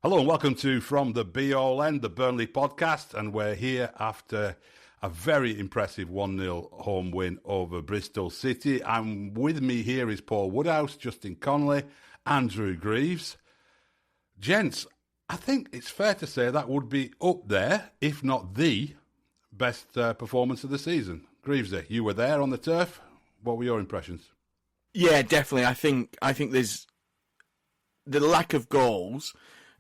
Hello and welcome to From the Be-All End, the Burnley podcast, and we're here after a very impressive 1-0 home win over Bristol City. And with me here is Paul Woodhouse, Justin Connolly, Andrew Greaves. Gents, I think it's fair to say that would be up there, if not the best performance of the season. Greavesy, you were there on the turf. What were your impressions? Yeah, definitely. I think there's the lack of goals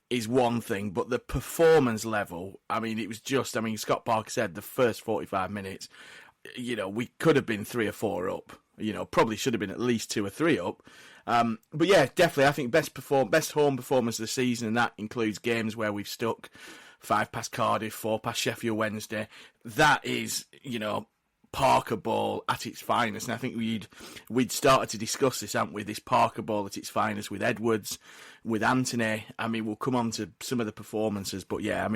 is one thing, but the performance level, it was just, Scott Parker said the first 45 minutes, we could have been 3 or 4 up, probably should have been at least 2 or 3 up. But yeah, definitely, I think best home performance of the season, and that includes games where we've stuck 5 past Cardiff, 4 past Sheffield Wednesday. That is, Parker ball at its finest, and I think we'd started to discuss this, haven't we? This Parker ball at its finest with Edwards, with Anthony. We'll come on to some of the performances, but yeah,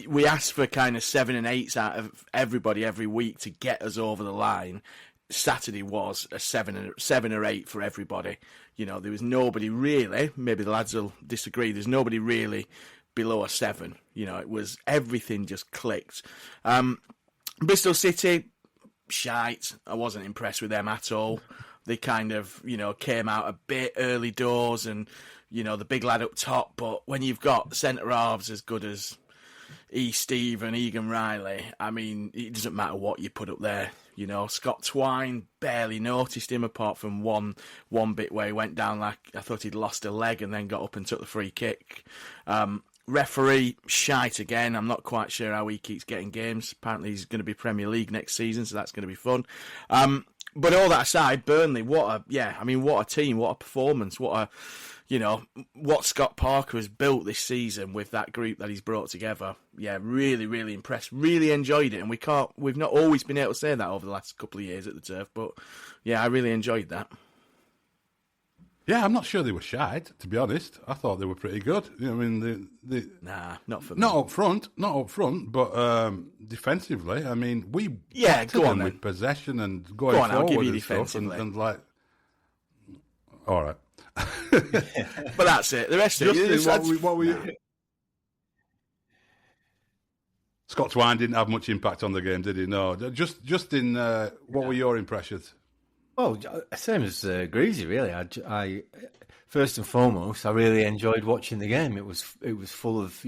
we asked for kind of 7 and 8s out of everybody every week to get us over the line. Saturday was a 7 or 8 for everybody. There was nobody really. Maybe the lads will disagree. There's nobody really below a 7. It was everything just clicked. Bristol City, shite. I wasn't impressed with them at all. They kind of, came out a bit early doors and, the big lad up top. But when you've got centre-halves as good as Steve and Egan Riley, it doesn't matter what you put up there. Scott Twine, barely noticed him apart from one bit where he went down like I thought he'd lost a leg and then got up and took the free kick. Referee, shite again. I'm not quite sure how he keeps getting games. Apparently he's going to be Premier League next season, so that's going to be fun. But all that aside, Burnley, what a team, what a performance, what Scott Parker has built this season with that group that he's brought together. Yeah, really, really impressed. Really enjoyed it, and we've not always been able to say that over the last couple of years at the turf, but yeah, I really enjoyed that. Yeah, I'm not sure they were shite, to be honest. I thought they were pretty good. Nah, not for me. Not up front, but defensively, we go on them with possession and going forward. I'll give you and defensively. And all right. But that's it. The rest of it. What were you? Scott Twine didn't have much impact on the game, did he? No. Justin, what were your impressions? Oh, same as Greasy, really. I first and foremost, I really enjoyed watching the game. It was full of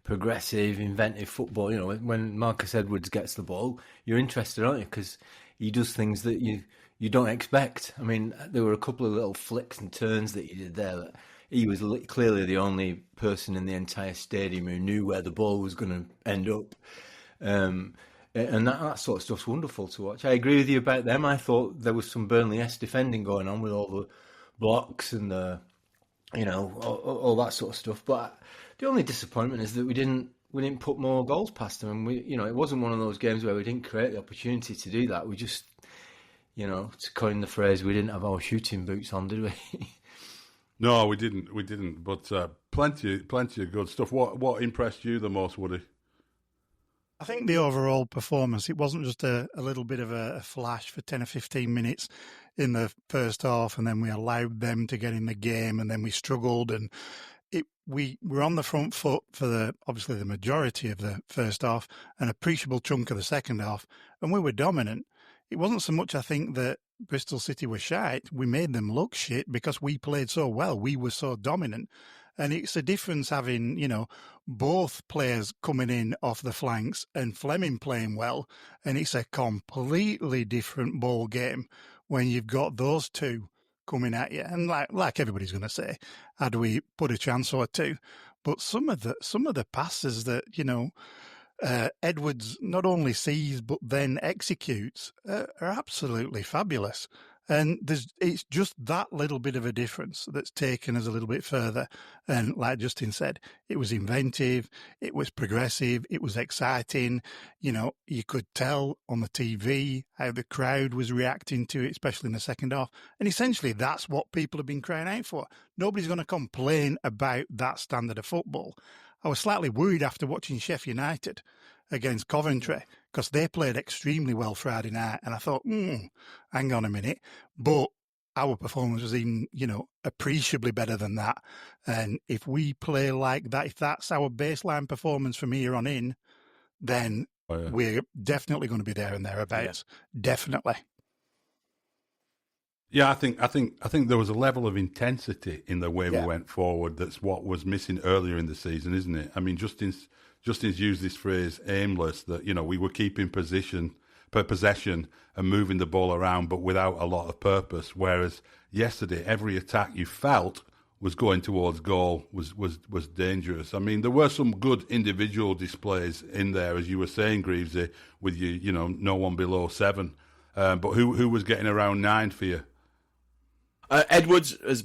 progressive, inventive football. When Marcus Edwards gets the ball, you're interested, aren't you? Because he does things that you don't expect. There were a couple of little flicks and turns that he did there. That he was clearly the only person in the entire stadium who knew where the ball was going to end up. And that sort of stuff's wonderful to watch. I agree with you about them. I thought there was some Burnley-esque defending going on with all the blocks and all that sort of stuff. But the only disappointment is that we didn't put more goals past them. And it wasn't one of those games where we didn't create the opportunity to do that. We just, to coin the phrase, we didn't have our shooting boots on, did we? No, we didn't. But plenty of good stuff. What impressed you the most, Woody? I think the overall performance, it wasn't just a little bit of a flash for 10 or 15 minutes in the first half, and then we allowed them to get in the game, and then we struggled, and we were on the front foot for obviously the majority of the first half, an appreciable chunk of the second half, and we were dominant. It wasn't so much, I think, that Bristol City were shite. We made them look shit because we played so well. We were so dominant. And it's a difference having, both players coming in off the flanks and Fleming playing well. And it's a completely different ball game when you've got those two coming at you. And like everybody's going to say, had we put a chance or two? But some of the passes that, Edwards not only sees but then executes are absolutely fabulous. And it's just that little bit of a difference that's taken us a little bit further. And like Justin said, it was inventive, it was progressive, it was exciting. You could tell on the TV how the crowd was reacting to it, especially in the second half. And essentially that's what people have been crying out for. Nobody's going to complain about that standard of football. I was slightly worried after watching Sheffield United against Coventry because they played extremely well Friday night, and I thought, hang on a minute. But our performance was even, appreciably better than that. And if we play like that, if that's our baseline performance from here on in, then we're definitely going to be there and thereabouts. Yeah. Definitely. Yeah, I think there was a level of intensity in the way we went forward. That's what was missing earlier in the season, isn't it? I mean, Justin's used this phrase "aimless." That we were keeping possession and moving the ball around, but without a lot of purpose. Whereas yesterday, every attack you felt was going towards goal was dangerous. I mean, there were some good individual displays in there, as you were saying, Greavesy, with no one below 7. But who was getting around 9 for you? Edwards, as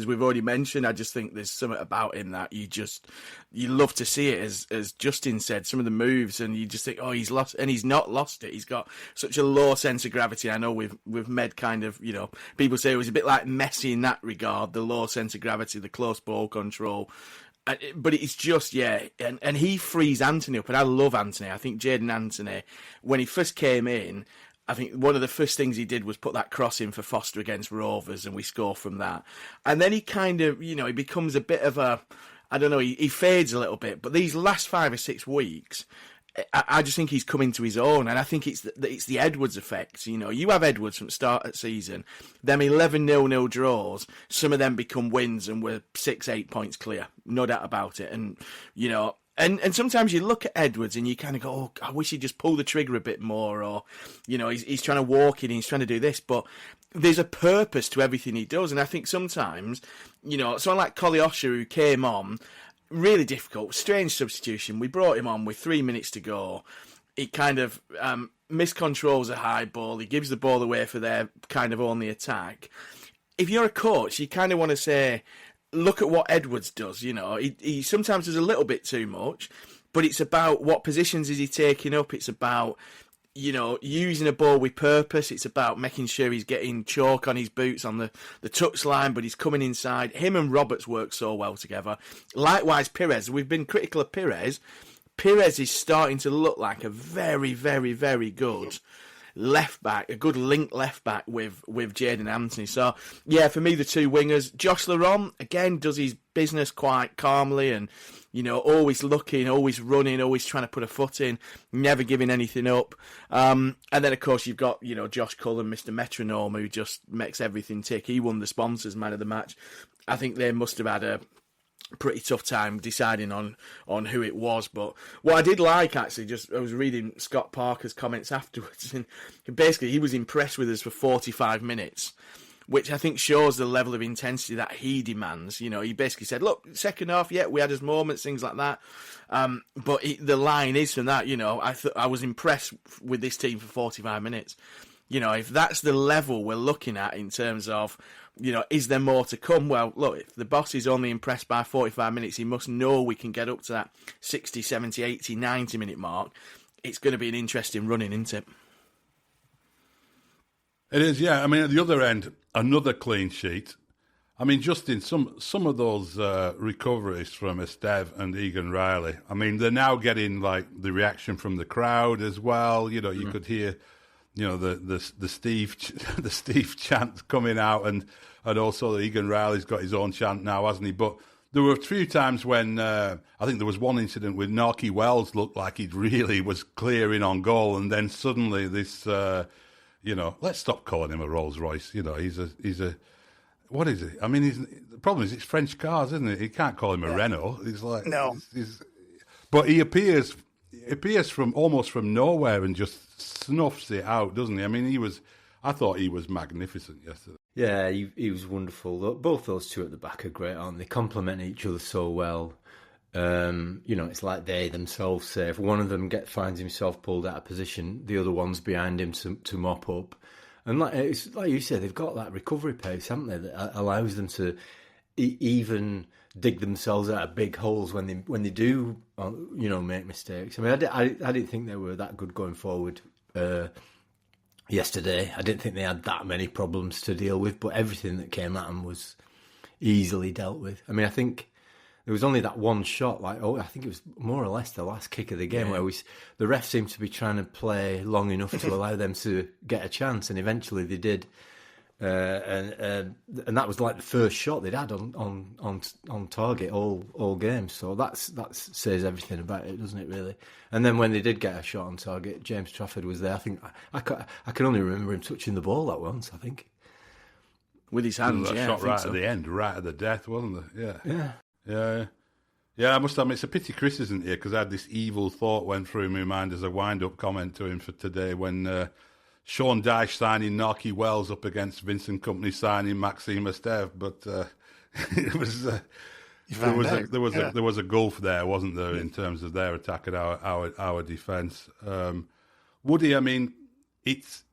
we've already mentioned, I just think there's something about him that you love to see it. As Justin said, some of the moves, and you just think, oh, he's lost, and he's not lost it. He's got such a low sense of gravity. I know we've made kind of, people say it was a bit like Messi in that regard, the low sense of gravity, the close ball control. But it's just, and he frees Anthony up, and I love Anthony. I think Jadon Anthony, when he first came in, I think one of the first things he did was put that cross in for Foster against Rovers, and we score from that. And then he kind of, he becomes a bit of a, I don't know, he fades a little bit. But these last 5 or 6 weeks, I just think he's come into his own. And I think it's the Edwards effect. You have Edwards from the start of the season, them 11 0-0 draws, some of them become wins, and we're 6-8 points clear. No doubt about it. And, And sometimes you look at Edwards and you kind of go, oh, I wish he'd just pull the trigger a bit more, or, he's trying to walk in, he's trying to do this, but there's a purpose to everything he does. And I think sometimes, someone like Kolyosha, who came on, really difficult, strange substitution. We brought him on with 3 minutes to go. He kind of miscontrols a high ball. He gives the ball away for their kind of only attack. If you're a coach, you kind of want to say, look at what Edwards does. He sometimes does a little bit too much, but it's about what positions is he taking up. It's about, using a ball with purpose. It's about making sure he's getting chalk on his boots on the touch line, but he's coming inside. Him and Roberts work so well together. Likewise, Pires. We've been critical of Pires. Pires is starting to look like a very, very, very good left back, a good link left back with Jadon Anthony. So yeah, for me, the 2 wingers. Josh Laurent again does his business quite calmly, and always looking, always running, always trying to put a foot in, never giving anything up. And then of course you've got Josh Cullen, Mr. Metronome, who just makes everything tick. He won the sponsors man of the match. I think they must have had a pretty tough time deciding on who it was. But what I did like, actually, I was reading Scott Parker's comments afterwards, and basically he was impressed with us for 45 minutes, which I think shows the level of intensity that he demands. He basically said, look, second half, we had his moments, things like that. But the line is from that, I was impressed with this team for 45 minutes. If that's the level we're looking at in terms of, is there more to come? Well, look, if the boss is only impressed by 45 minutes, he must know we can get up to that 60, 70, 80, 90 minute mark. It's going to be an interesting running, isn't it? It is, yeah. I mean, at the other end, another clean sheet. I mean, Justin, some of those recoveries from Esteve and Egan Riley, I mean, they're now getting, like, the reaction from the crowd as well. You could hear, the Steve chant coming out, and also Egan Riley's got his own chant now, hasn't he? But there were a few times when I think there was one incident with Norky Wells looked like he really was clearing on goal, and then suddenly this, let's stop calling him a Rolls Royce. He's a what is it? I mean, the problem is it's French cars, isn't it? You can't call him a Renault. He's like no, but he appears from almost from nowhere and just snuffs it out, doesn't he? I mean, I thought he was magnificent yesterday. Yeah, he was wonderful. Both those two at the back are great, aren't they? Complement each other so well. It's like they themselves say, if one of them finds himself pulled out of position, the other one's behind him to mop up. And like you said, they've got that recovery pace, haven't they, that allows them to even dig themselves out of big holes when they do, make mistakes. I mean, I didn't think they were that good going forward yesterday. I didn't think they had that many problems to deal with, but everything that came at them was easily dealt with. I mean, I think there was only that one shot, I think it was more or less the last kick of the game, where the ref seemed to be trying to play long enough to allow them to get a chance, and eventually they did. and that was like the first shot they'd had on target all games. So that says everything about it, doesn't it? Really. And then when they did get a shot on target, James Trafford was there. I think I can only remember him touching the ball that once. I think with his hands. That yeah, shot right so. at the end, right at the death, wasn't it? Yeah. Yeah, I must admit, it's a pity Chris isn't here because I had this evil thought went through my mind as a wind-up comment to him for today when Sean Dyche signing Narky Wells up against Vincent Kompany signing Maxime Esteve, but it was there was a gulf there, wasn't there, in terms of their attack at our defence. Woody, I mean, it's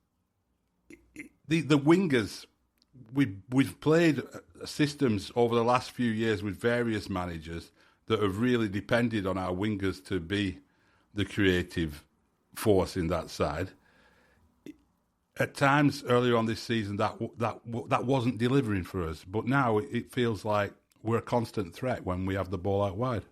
the wingers. We've played systems over the last few years with various managers that have really depended on our wingers to be the creative force in that side. At times earlier on this season, that wasn't delivering for us, but now it feels like we're a constant threat when we have the ball out wide.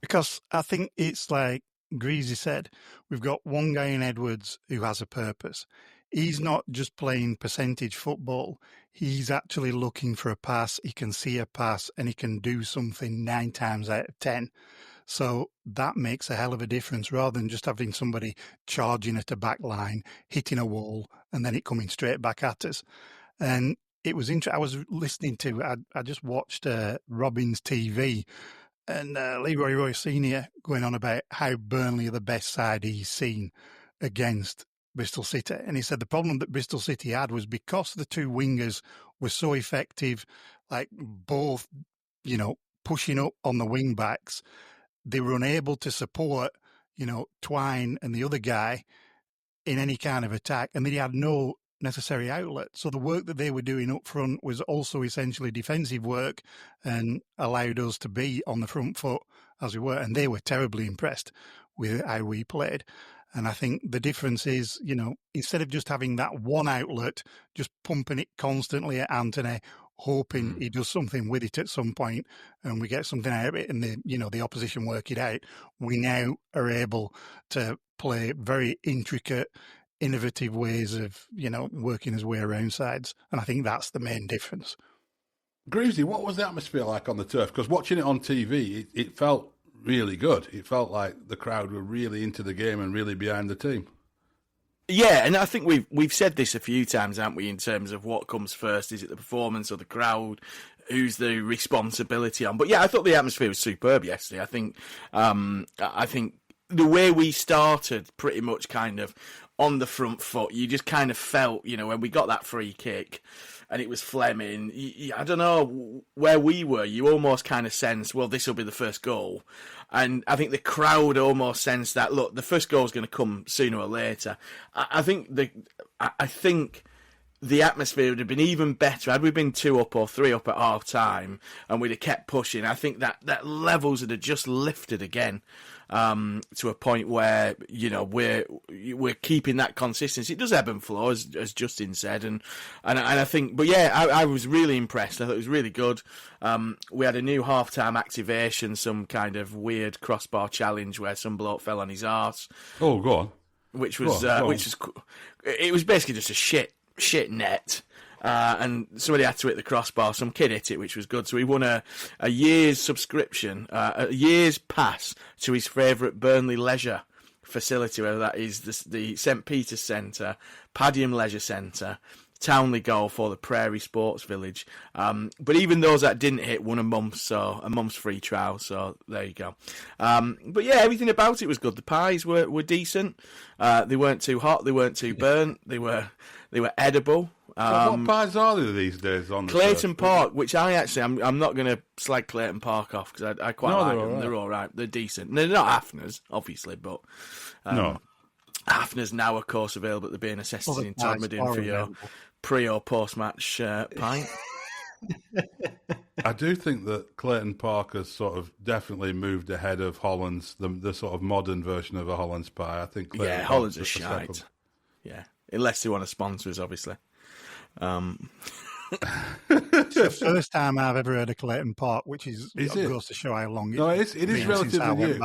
Because I think it's like Greasy said, we've got one guy in Edwards who has a purpose. He's not just playing percentage football. He's actually looking for a pass. He can see a pass and he can do something 9 times out of 10. So that makes a hell of a difference rather than just having somebody charging at a back line, hitting a wall, and then it coming straight back at us. And it was interesting. I was listening to, I just watched Robin's TV and Leroy Royce Sr. going on about how Burnley are the best side he's seen against Bristol City. And he said the problem that Bristol City had was because the two wingers were so effective, like both, pushing up on the wing backs, they were unable to support, Twine and the other guy in any kind of attack, and they had no necessary outlet. So the work that they were doing up front was also essentially defensive work and allowed us to be on the front foot as we were. And they were terribly impressed with how we played. And I think the difference is, instead of just having that one outlet, just pumping it constantly at Anthony, hoping he does something with it at some point and we get something out of it and the opposition work it out, we now are able to play very intricate, innovative ways of, working his way around sides. And I think that's the main difference. Greasy, what was the atmosphere like on the turf? Because watching it on TV, it felt really good. It felt like the crowd were really into the game and really behind the team. Yeah, and I think we've said this a few times, haven't we, in terms of what comes first. Is it the performance or the crowd? Who's the responsibility on? But yeah, I thought the atmosphere was superb yesterday. I think the way we started pretty much kind of on the front foot, you just kind of felt, when we got that free kick and it was Fleming, I don't know where we were, you almost kind of sensed, well, this will be the first goal. And I think the crowd almost sensed that, look, the first goal is going to come sooner or later. I think the atmosphere would have been even better had we been 2 up or 3 up at half time and we'd have kept pushing. I think that levels would have just lifted again to a point where we're keeping that consistency. It does ebb and flow, as Justin said, and I think, but yeah, I was really impressed. I thought it was really good. We had a new half-time activation, some kind of weird crossbar challenge where some bloke fell on his arse. Oh, go on. Which was it was basically just a shit net. And somebody had to hit the crossbar. Some kid hit it, which was good. So he won a year's subscription, a year's pass to his favourite Burnley leisure facility, whether that is the St Peter's Centre, Padiham Leisure Centre, Townley Golf, or the Prairie Sports Village. But even those that didn't hit won a month's free trial. So there you go. But yeah, everything about it was good. The pies were decent. They weren't too hot. They weren't too burnt. They were edible. What pies are there these days on the Clayton turf? Park, which I'm not going to slag Clayton Park off because I quite like them. Right. They're all right. They're decent. They're not Hafner's, obviously, but no. Hafner's now, of course, available at the Beer Necessities in Todmorden for your pre or post match pint. I do think that Clayton Park has sort of definitely moved ahead of Holland's, the sort of modern version of a Holland's pie. I think Clayton Holland's a shite. Yeah, unless they want to sponsor us, obviously. It's the first time I've ever heard of Clayton Park, which goes to show how long it is relatively new.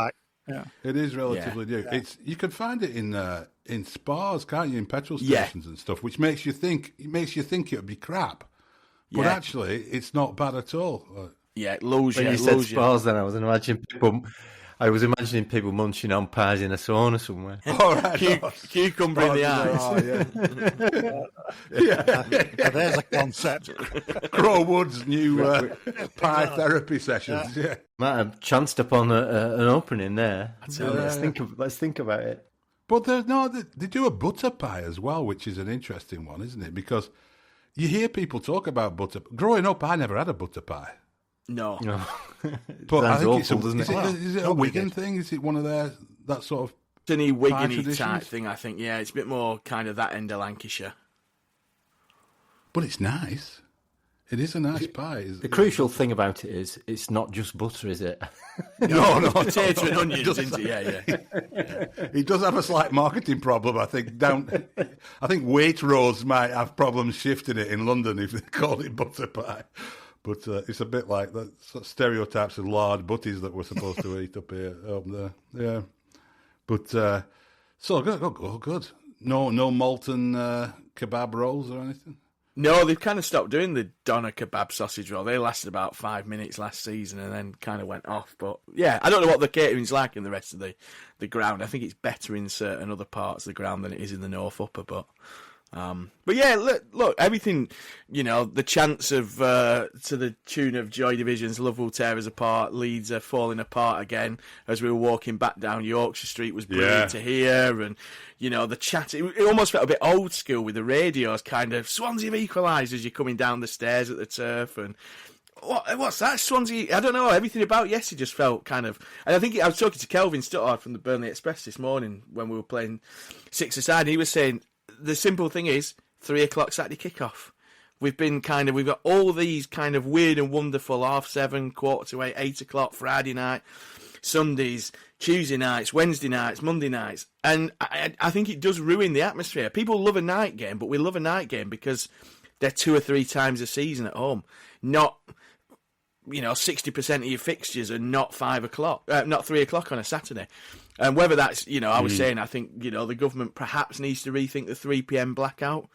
Yeah. It is relatively new. Yeah. You can find it in spas, can't you, in petrol stations and stuff, which makes you think it would be crap. But actually, it's not bad at all. Yeah, it lulls you. When you said spas, then I was imagining people munching on pies in a sauna somewhere. All right, Cucumber in the eyes. There's a concept. Crow Wood's new pie therapy sessions. Yeah. Might have chanced upon an opening there. Let's think about it. But they do a butter pie as well, which is an interesting one, isn't it? Because you hear people talk about butter. Growing up, I never had a butter pie. No. But I think awful, doesn't it? Is it a Wigan thing? Is it one of that sort of Wigan-y type thing, I think. Yeah, it's a bit more kind of that end of Lancashire. But it's nice. It is a nice pie. The crucial thing about it is it's not just butter, is it? No, potato and onions, isn't it? Yeah. He does have a slight marketing problem, I think. I think Waitrose might have problems shifting it in London if they call it butter pie. But it's a bit like the sort of stereotypes of lard butties that we're supposed to eat up there. Yeah. But so good. No molten kebab rolls or anything. No, they've kind of stopped doing the doner kebab sausage roll. They lasted about 5 minutes last season and then kind of went off. But yeah, I don't know what the catering's like in the rest of the ground. I think it's better in certain other parts of the ground than it is in the North Upper. But yeah, look, everything, the chance of to the tune of Joy Division's Love Will Tear Us Apart, Leeds are falling apart again as we were walking back down Yorkshire Street was brilliant to hear. And, the chat, it almost felt a bit old school with the radios kind of, Swansea have equalised as you're coming down the stairs at the turf. And what's that, Swansea? I don't know, everything about yesterday just felt kind of... And I think I was talking to Kelvin Stuttard from the Burnley Express this morning when we were playing six-a-side, and he was saying... The simple thing is 3:00 Saturday kickoff. We've got all these kind of weird and wonderful 7:30, 7:45, 8:00 Friday night, Sundays, Tuesday nights, Wednesday nights, Monday nights. And I think it does ruin the atmosphere. People love a night game, but we love a night game because they're 2 or 3 times a season at home. Not, 60% of your fixtures are not 5:00, not 3:00 on a Saturday. And whether that's, I was saying, I think, the government perhaps needs to rethink the 3 p.m. blackout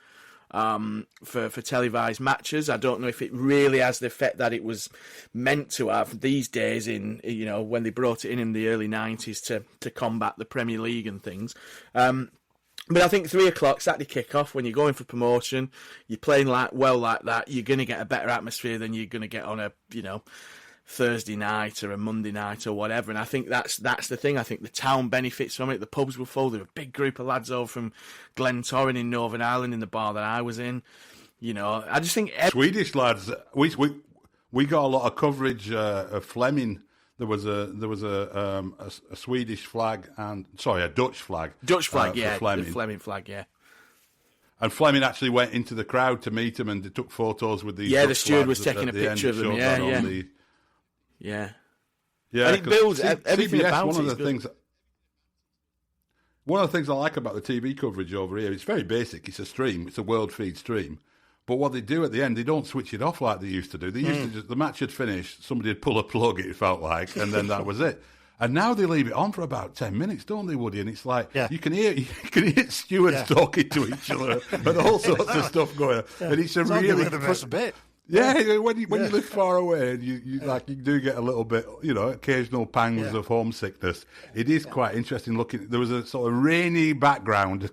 for televised matches. I don't know if it really has the effect that it was meant to have these days in, when they brought it in the early 90s to combat the Premier League and things. But I think 3:00 Saturday kickoff, when you're going for promotion, you're playing like that, you're going to get a better atmosphere than you're going to get on a, Thursday night or a Monday night or whatever. And I think that's the thing. I think the town benefits from it. The pubs were full. There were a big group of lads over from Glentoran in Northern Ireland in the bar that I was in. I just think... Swedish lads, we got a lot of coverage of Fleming. There was a Swedish flag a Dutch flag. Dutch flag, for Fleming. The Fleming flag, yeah. And Fleming actually went into the crowd to meet him and they took photos with these. Yeah, Dutch the steward flags was taking a picture of them. Yeah. Yeah, and it builds everything CBS, about one it. One of the things I like about the TV coverage over here, it's very basic. It's a stream. It's a world feed stream. But what they do at the end, they don't switch it off like they used to do. They used to just, the match had finished, somebody would pull a plug, it felt like, and then that was it. And now they leave it on for about 10 minutes, don't they, Woody? And it's like, you can hear stewards talking to each other and all sorts of stuff going on. Yeah. And it's really... the first bit. Yeah, when you live far away, and you do get a little bit, occasional pangs of homesickness. It is quite interesting looking. There was a sort of rainy background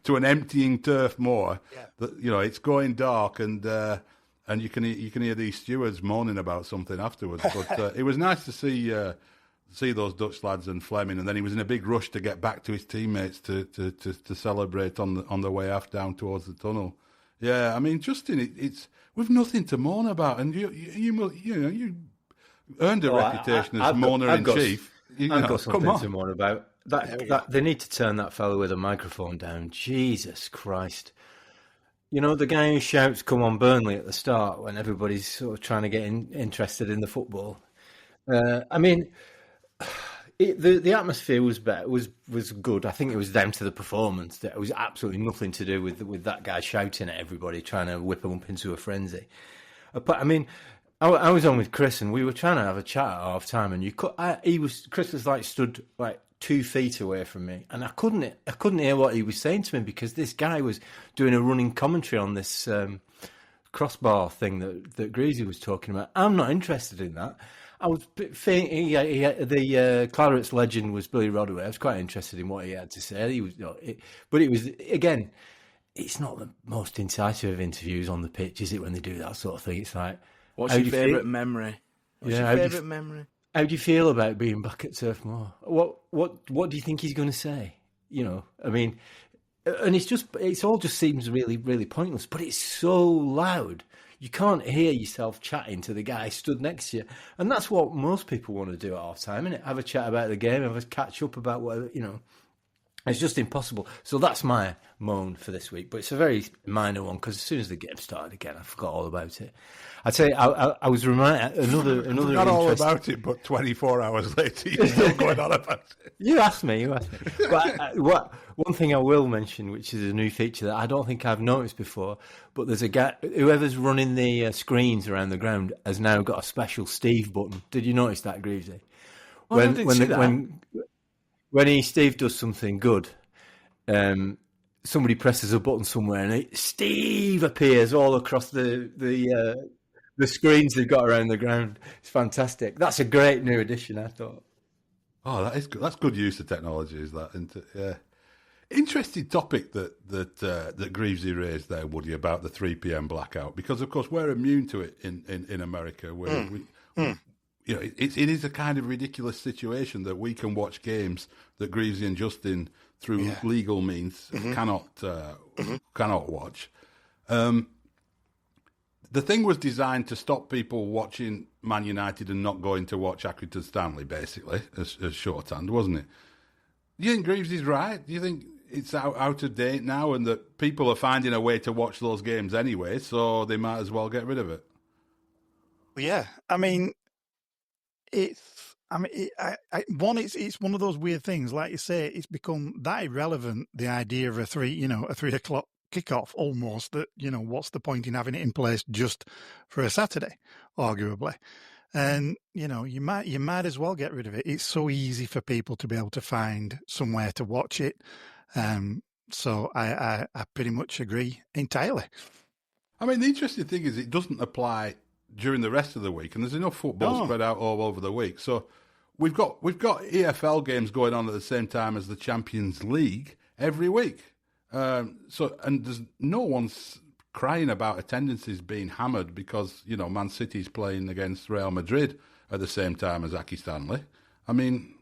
to an emptying turf moor. Yeah. That it's going dark, and you can hear these stewards moaning about something afterwards. But it was nice to see those Dutch lads and Fleming, and then he was in a big rush to get back to his teammates to celebrate on the way off down towards the tunnel. Yeah, I mean, Justin, it's. We've nothing to moan about, and you earned a reputation as moaner-in-chief. I've got something to moan about. That they need to turn that fellow with a microphone down. Jesus Christ. The guy who shouts, "Come on, Burnley," at the start when everybody's sort of trying to get interested in the football. I mean... The atmosphere was better, was good. I think it was down to the performance. It was absolutely nothing to do with that guy shouting at everybody, trying to whip them up into a frenzy. But I mean, I was on with Chris, and we were trying to have a chat at half time, and Chris was like stood like 2 feet away from me, and I couldn't hear what he was saying to me because this guy was doing a running commentary on this crossbar thing that Greasy was talking about. I'm not interested in that. I was the Clarets legend was Billy Rodaway. I was quite interested in what he had to say. He was, but it was again, it's not the most incisive of interviews on the pitch, is it? When they do that sort of thing, it's like, what's your favourite memory? What's your favourite memory? How do you feel about being back at Turf Moor? What do you think he's going to say? I mean, and it all just seems really, really pointless. But it's so loud. You can't hear yourself chatting to the guy stood next to you. And that's what most people want to do at half time, isn't it? Have a chat about the game, have a catch up about whatever, It's just impossible. So that's my moan for this week. But it's a very minor one because as soon as the game started again, I forgot all about it. I'd say I was reminded another. Not all about it, but 24 hours later, you're still going on about it. You asked me. But one thing I will mention, which is a new feature that I don't think I've noticed before, but there's a guy, whoever's running the screens around the ground has now got a special Steve button. Did you notice that, Greavesy? I didn't see that. When Steve does something good, somebody presses a button somewhere and Steve appears all across the screens they've got around the ground. It's fantastic. That's a great new addition, I thought. Oh, that's good use of technology, is that? Yeah. Interesting topic that Greavesy raised there, Woody, about the 3 p.m. blackout, because of course we're immune to it in America, where it is a kind of ridiculous situation that we can watch games that Greavesy and Justin, through legal means, cannot watch. The thing was designed to stop people watching Man United and not going to watch Accrington Stanley, basically, as shorthand, wasn't it? Do you think Greavesy's right? Do you think it's out of date now and that people are finding a way to watch those games anyway, so they might as well get rid of it? Yeah, I mean, it's one of those weird things. Like you say, it's become that irrelevant, the idea of a 3 o'clock kickoff almost, that, what's the point in having it in place just for a Saturday, arguably. And, you might as well get rid of it. It's so easy for people to be able to find somewhere to watch it. So I pretty much agree entirely. I mean, the interesting thing is it doesn't apply during the rest of the week, and there's enough football spread out all over the week. So we've got EFL games going on at the same time as the Champions League every week. And there's no one's crying about attendances being hammered because, Man City's playing against Real Madrid at the same time as Aki Stanley. I mean,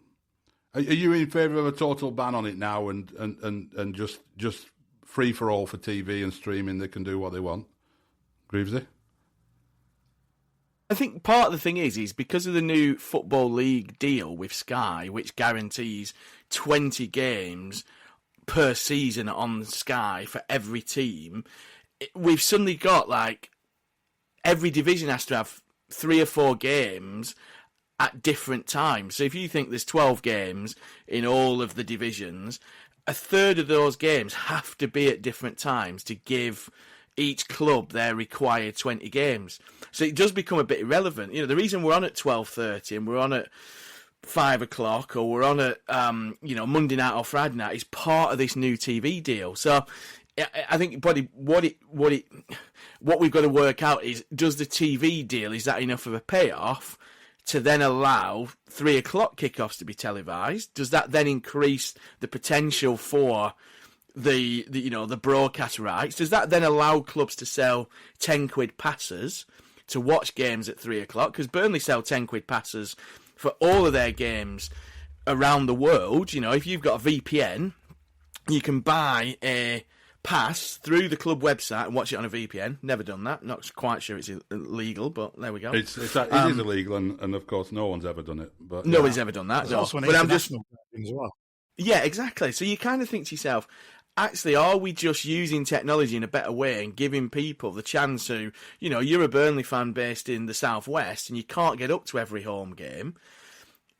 are you in favour of a total ban on it now and just free for all for TV and streaming? They can do what they want? Greavesy? I think part of the thing is because of the new Football League deal with Sky, which guarantees 20 games per season on Sky for every team, we've suddenly got every division has to have 3 or 4 games at different times. So if you think there's 12 games in all of the divisions, a third of those games have to be at different times to give each club their required 20 games. So it does become a bit irrelevant. The reason we're on at 12:30 and we're on at 5 o'clock or we're on at Monday night or Friday night is part of this new TV deal. So I think what we've got to work out is, does the TV deal, is that enough of a payoff to then allow 3 o'clock kickoffs to be televised? Does that then increase the potential for the broadcast rights? Does that then allow clubs to sell 10 quid passes to watch games at 3 o'clock? Because Burnley sell 10 quid passes for all of their games around the world. If you've got a VPN, you can buy a pass through the club website and watch it on a VPN. Never done that. Not quite sure it's illegal, but there we go. It is illegal, and of course no one's ever done it. But nobody's ever done that. There's also an international thing as well. Yeah, exactly. So you kind of think to yourself, actually, are we just using technology in a better way and giving people the chance to, you're a Burnley fan based in the southwest and you can't get up to every home game,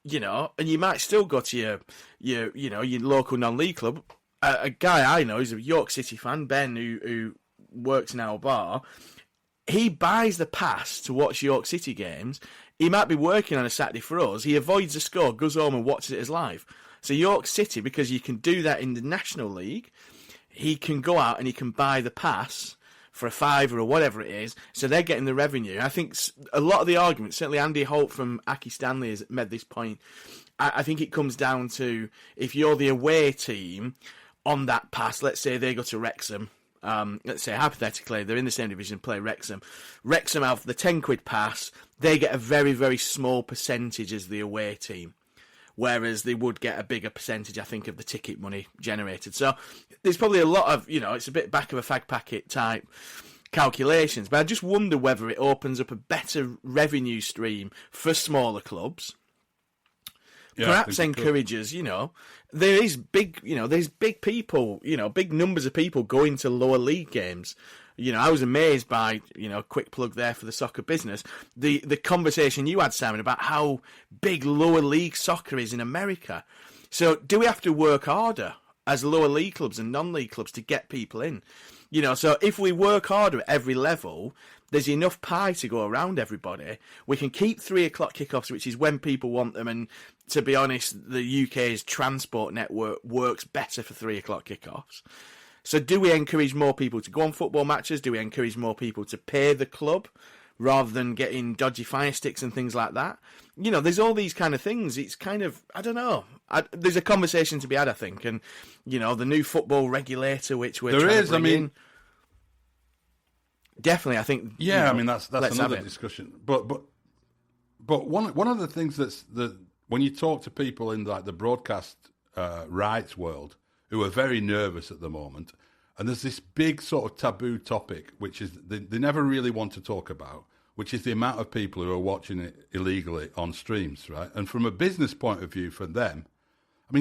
and you might still go to your local non-league club. A guy I know is a York City fan, Ben, who works in our bar. he buys the pass to watch York City games. He might be working on a Saturday for us. He avoids the score, goes home and watches it as live. So York City, because you can do that in the National League, he can go out and he can buy the pass for a £5 or whatever it is. So they're getting the revenue. I think a lot of the arguments, certainly Andy Holt from Aki Stanley has made this point. I think it comes down to if you're the away team on that pass, let's say they go to Wrexham. Let's say hypothetically they're in the same division, play Wrexham. Wrexham have the £10 pass. They get a very, very small percentage as the away team, whereas they would get a bigger percentage, I think, of the ticket money generated. So there's probably a lot of, it's a bit back of a fag packet type calculations, but I just wonder whether it opens up a better revenue stream for smaller clubs. Yeah, perhaps encourages, there is big, there's big people, big numbers of people going to lower league games. I was amazed by, quick plug there for the soccer business, the conversation you had, Simon, about how big lower league soccer is in America. So do we have to work harder as lower league clubs and non-league clubs to get people in? So if we work harder at every level, there's enough pie to go around everybody. We can keep 3:00 kickoffs, which is when people want them. And to be honest, the UK's transport network works better for 3:00 kickoffs. So do we encourage more people to go on football matches? Do we encourage more people to pay the club rather than getting dodgy fire sticks and things like that? There's all these kind of things. It's kind of, I don't know. There's a conversation to be had, I think. And, the new football regulator, which we're trying to bring in. Definitely, I think. Yeah, that's another discussion. But one of the things that when you talk to people in the broadcast rights world who are very nervous at the moment, and there's this big sort of taboo topic which is they never really want to talk about, which is the amount of people who are watching it illegally on streams, right? And from a business point of view, for them,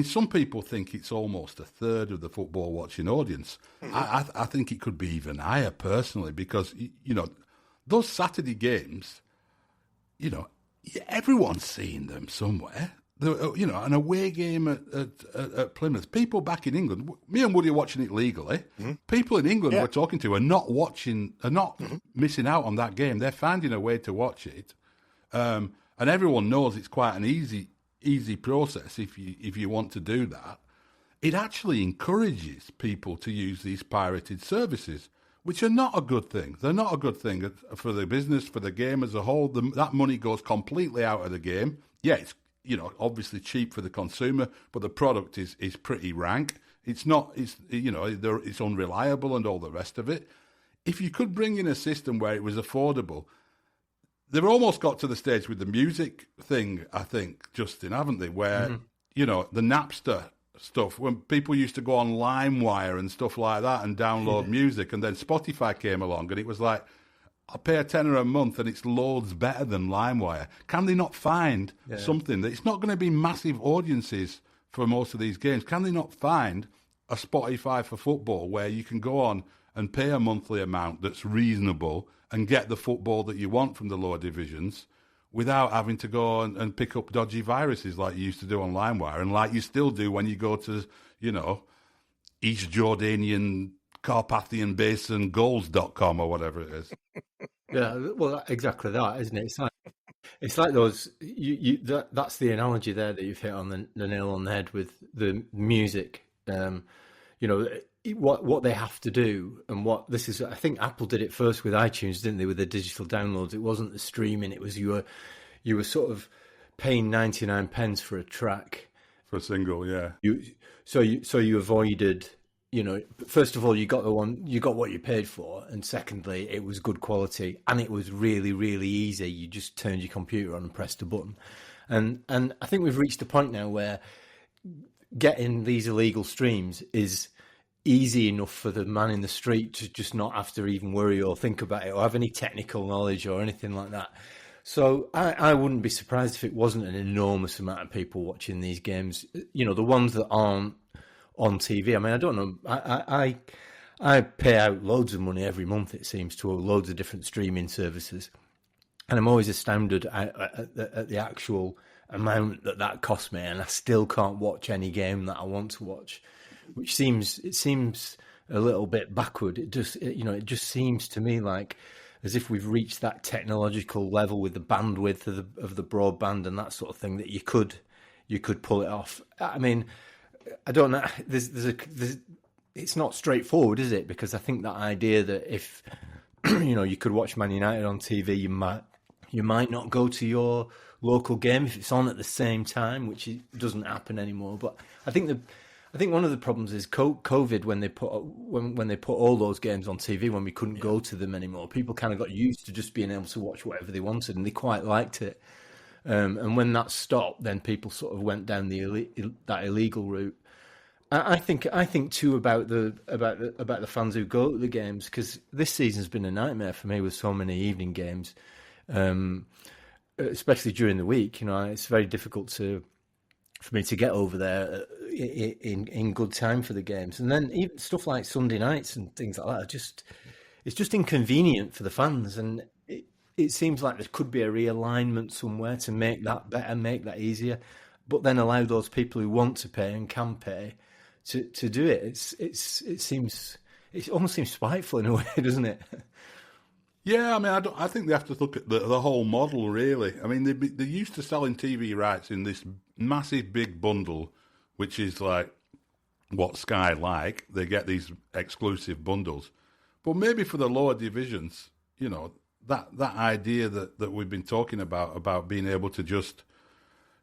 some people think it's almost a third of the football watching audience. I think it could be even higher personally because, those Saturday games, everyone's seeing them somewhere. An away game at Plymouth. People back in England, me and Woody are watching it legally. Mm-hmm. People in England we're talking to are not missing out on that game. They're finding a way to watch it. And everyone knows it's quite an easy process if you want to do that. It actually encourages people to use these pirated services, which are not a good thing. They're not a good thing for the business, for the game as a whole. That money goes completely out of the game. Yeah, it's obviously cheap for the consumer, but the product is pretty rank. It's not. It's unreliable and all the rest of it. If you could bring in a system where it was affordable. They've almost got to the stage with the music thing, I think, Justin, haven't they? Where, the Napster stuff, when people used to go on LimeWire and stuff like that and download music, and then Spotify came along and it was like, I'll pay £10 a month and it's loads better than LimeWire. Can they not find something that it's not going to be massive audiences for most of these games? Can they not find a Spotify for football where you can go on and pay a monthly amount that's reasonable and get the football that you want from the lower divisions without having to go and pick up dodgy viruses like you used to do on LimeWire and like you still do when you go to, East Jordanian Carpathian Basin goals.com or whatever it is. Yeah, well, exactly that, isn't it? It's like those. That's the analogy there that you've hit on the nail on the head with the music. What they have to do, and what this is. I think Apple did it first with iTunes, didn't they? With the digital downloads, it wasn't the streaming. It was you were sort of paying 99 pence for a track for a single. Yeah. So you avoided. First of all, you got what you paid for, and secondly, it was good quality, and it was really, really easy. You just turned your computer on and pressed a button, and I think we've reached a point now where getting these illegal streams is easy enough for the man in the street to just not have to even worry or think about it or have any technical knowledge or anything like that. So I wouldn't be surprised if it wasn't an enormous amount of people watching these games. The ones that aren't on TV. I don't know. I pay out loads of money every month, it seems, to loads of different streaming services. And I'm always astounded at the actual amount that costs me. And I still can't watch any game that I want to watch, which seems a little bit backward. It just seems to me like as if we've reached that technological level with the bandwidth of the broadband and that sort of thing that you could pull it off. I mean, I don't know. It's not straightforward, is it? Because I think that idea that if you could watch Man United on TV, you might not go to your local game if it's on at the same time, which doesn't happen anymore. But I think one of the problems is COVID when they put all those games on TV when we couldn't go to them anymore. People kind of got used to just being able to watch whatever they wanted, and they quite liked it. And when that stopped, then people sort of went down that illegal route. I think too about the fans who go to the games, because this season's been a nightmare for me with so many evening games, especially during the week. It's very difficult for me to get over there in good time for the games, and then even stuff like Sunday nights and things like that it's just inconvenient for the fans, and it seems like there could be a realignment somewhere to make that better, make that easier, but then allow those people who want to pay and can pay to do it. It almost seems spiteful in a way, doesn't it? Yeah, I mean, I think they have to look at the whole model, really. I mean, they're used to selling TV rights in this massive big bundle, which is like what Sky like. They get these exclusive bundles. But maybe for the lower divisions, that idea that we've been talking about being able to just,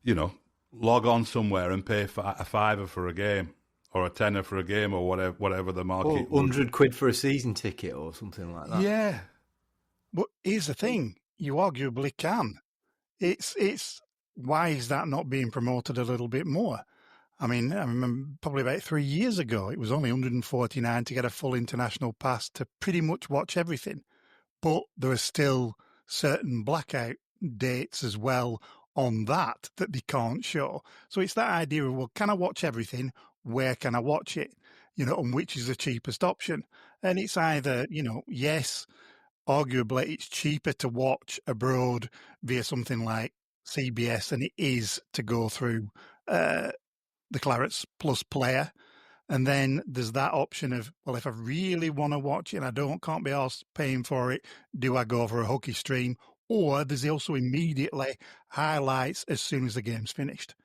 log on somewhere and pay a £5 for a game, or a tenner for a game, or whatever the market. Or £100 for a season ticket or something like that. Yeah. But here's the thing: you arguably can. It's why is that not being promoted a little bit more? I mean, I remember probably about 3 years ago, it was only $149 to get a full international pass to pretty much watch everything. But there are still certain blackout dates as well on that they can't show. So it's that idea of, well, can I watch everything? Where can I watch it? And which is the cheapest option? And it's either, yes, arguably it's cheaper to watch abroad via something like CBS than it is to go through the Clarets Plus player. And then there's that option of, well, if I really want to watch it and I can't be asked paying for it, do I go for a hooky stream? Or there's also immediately highlights as soon as the game's finished.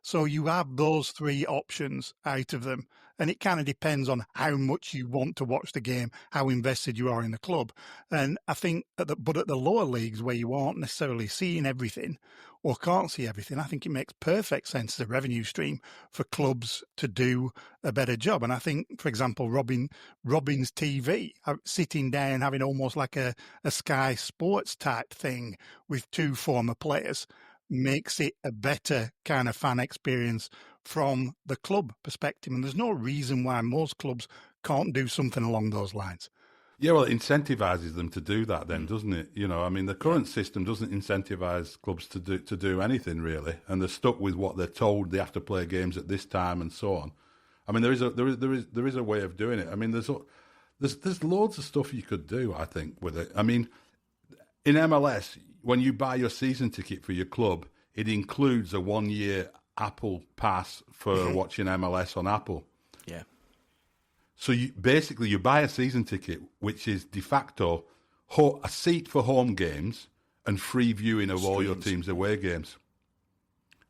So you have those three options out of them. And it kind of depends on how much you want to watch the game, how invested you are in the club. And I think, at the lower leagues where you aren't necessarily seeing everything or can't see everything, I think it makes perfect sense as a revenue stream for clubs to do a better job. And I think, for example, Robin's TV, sitting down, having almost like a Sky Sports type thing with two former players, makes it a better kind of fan experience from the club perspective. And there's no reason why most clubs can't do something along those lines. Yeah, well, it incentivises them to do that then, doesn't it? I mean, the current system doesn't incentivise clubs to do anything, really. And they're stuck with what they're told they have to play games at this time and so on. I mean, there is a way of doing it. I mean, there's loads of stuff you could do, I think, with it. I mean, in MLS, when you buy your season ticket for your club, it includes a 1-year Apple pass for watching MLS on Apple. Yeah. So you buy a season ticket, which is de facto a seat for home games and free viewing of all your team's away games.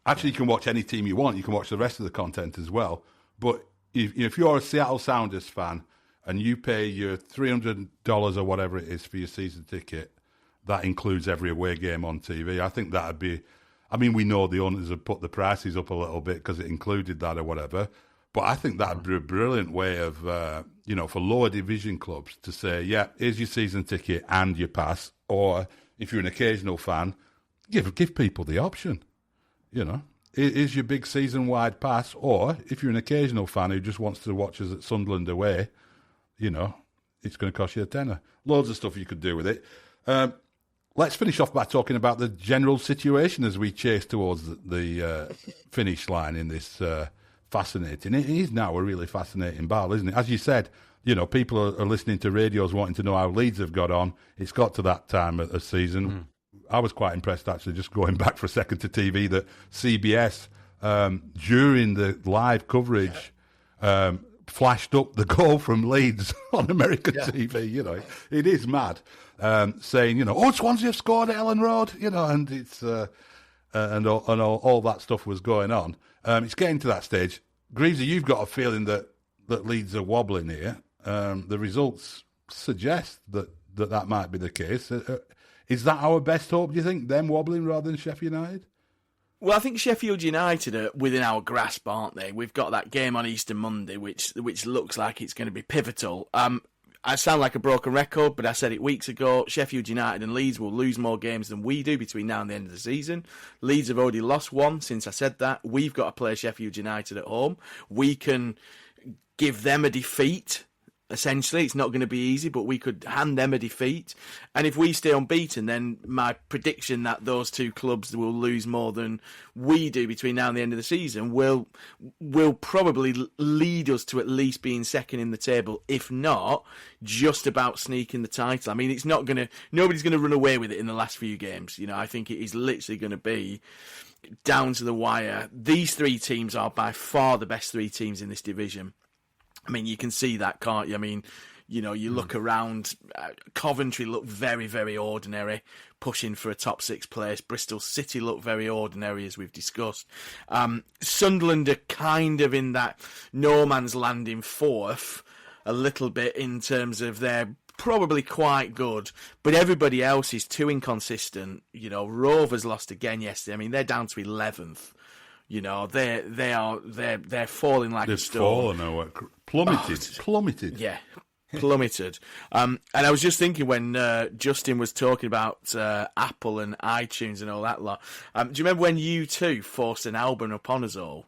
Actually, you can watch any team you want. You can watch the rest of the content as well. But if you're a Seattle Sounders fan and you pay your $300 or whatever it is for your season ticket, that includes every away game on TV. I think that would be... I mean, we know the owners have put the prices up a little bit because it included that or whatever, but I think that would be a brilliant way of, for lower division clubs to say, yeah, here's your season ticket and your pass, or if you're an occasional fan, give people the option, Here's your big season-wide pass, or if you're an occasional fan who just wants to watch us at Sunderland away, it's going to cost you a tenner. Loads of stuff you could do with it. Let's finish off by talking about the general situation as we chase towards the finish line in this fascinating. It is now a really fascinating battle, isn't it? As you said, people are listening to radios wanting to know how Leeds have got on. It's got to that time of the season. I was quite impressed, actually, just going back for a second to TV, that CBS, during the live coverage, flashed up the goal from Leeds on American TV. You know, it is mad. Saying, you know, oh, Swansea have scored at Ellen Road. You know, and it's and all that stuff was going on. It's getting to that stage. Greavesy, you've got a feeling that Leeds are wobbling here. The results suggest that might be the case. Is that our best hope, do you think, them wobbling rather than Sheffield United? Well, I think Sheffield United are within our grasp, aren't they? We've got that game on Easter Monday, which looks like it's going to be pivotal. I sound like a broken record, but I said it weeks ago. Sheffield United and Leeds will lose more games than we do between now and the end of the season. Leeds have already lost one since I said that. We've got to play Sheffield United at home. We can give them a defeat. Essentially, it's not going to be easy, but we could hand them a defeat. And if we stay unbeaten, then my prediction that those two clubs will lose more than we do between now and the end of the season will probably lead us to at least being second in the table, if not just about sneaking the title. I mean, nobody's going to run away with it in the last few games. You know, I think it is literally going to be down to the wire. These three teams are by far the best three teams in this division. I mean, you can see that, can't you? I mean, you know, you look around, Coventry look very, very ordinary, pushing for a top six place. Bristol City look very ordinary, as we've discussed. Sunderland are kind of in that no man's land in fourth, a little bit in terms of they're probably quite good, but everybody else is too inconsistent. You know, Rovers lost again yesterday. I mean, they're down to 11th. You know, they're falling like a stone. They've fallen, plummeted. Yeah, plummeted. And I was just thinking when Justin was talking about Apple and iTunes and all that lot. Do you remember when U2 forced an album upon us all?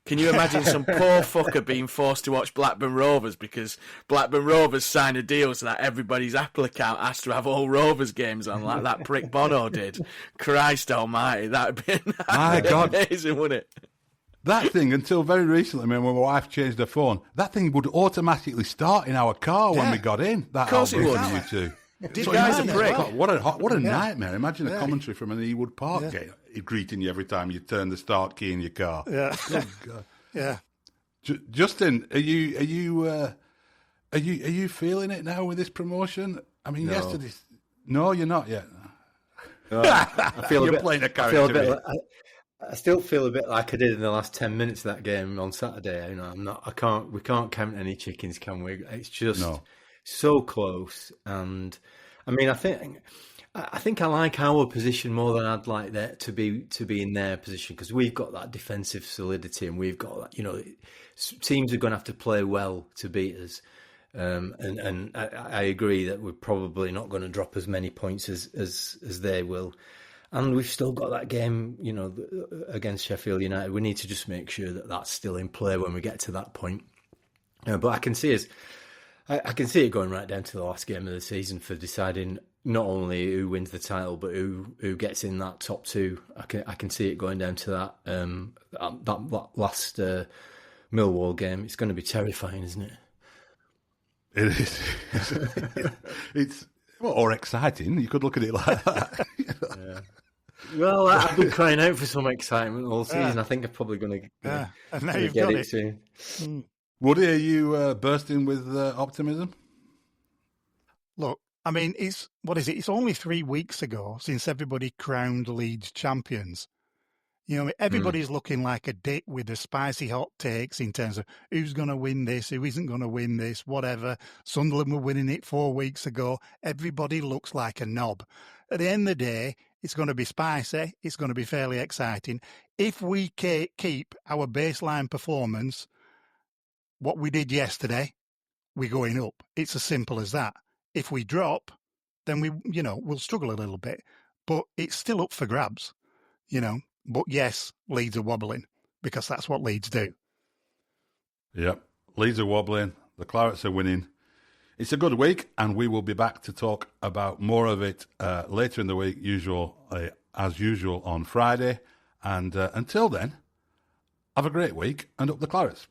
Can you imagine some poor fucker being forced to watch Blackburn Rovers because Blackburn Rovers signed a deal so that everybody's Apple account has to have all Rovers games on, like that prick Bono did? Christ almighty, that'd be amazing, wouldn't it? That thing, until very recently, when my wife changed her phone, that thing would automatically start in our car when we got in. That of course it would. U2. This guy's a prick. What a nightmare. Imagine a commentary from an Ewood Park greeting you every time you turn the start key in your car. Yeah. Oh, God. Yeah. Justin, are you feeling it now with this promotion? I mean, yesterday. No, you're not yet. I feel you're playing a character. I still feel a bit like I did in the last 10 minutes of that game on Saturday. You know, we can't count any chickens, can we? It's just so close. And I mean, I think I like our position more than I'd like that to be in their position, because we've got that defensive solidity and we've got that, you know, teams are going to have to play well to beat us. And I agree that we're probably not going to drop as many points as they will. And we've still got that game, you know, against Sheffield United. We need to just make sure that that's still in play when we get to that point. But I can see it going right down to the last game of the season for deciding not only who wins the title, but who gets in that top two. I can see it going down to that last Millwall game. It's going to be terrifying, isn't it? It is. It's or exciting. You could look at it like that. Yeah. Well, I've been crying out for some excitement all season. I think I'm probably going to get it soon. Woody, are you bursting with optimism? Look, I mean, it's only 3 weeks ago since everybody crowned Leeds champions. You know, everybody's looking like a dick with the spicy hot takes in terms of who's going to win this, who isn't going to win this, whatever. Sunderland were winning it 4 weeks ago. Everybody looks like a knob. At the end of the day, it's going to be spicy. It's going to be fairly exciting. If we keep our baseline performance, what we did yesterday, we're going up. It's as simple as that. If we drop, then we'll struggle a little bit. But it's still up for grabs, you know. But yes, Leeds are wobbling because that's what Leeds do. Yep, Leeds are wobbling. The Clarets are winning. It's a good week, and we will be back to talk about more of it later in the week, as usual on Friday. And until then, have a great week and up the Clarets.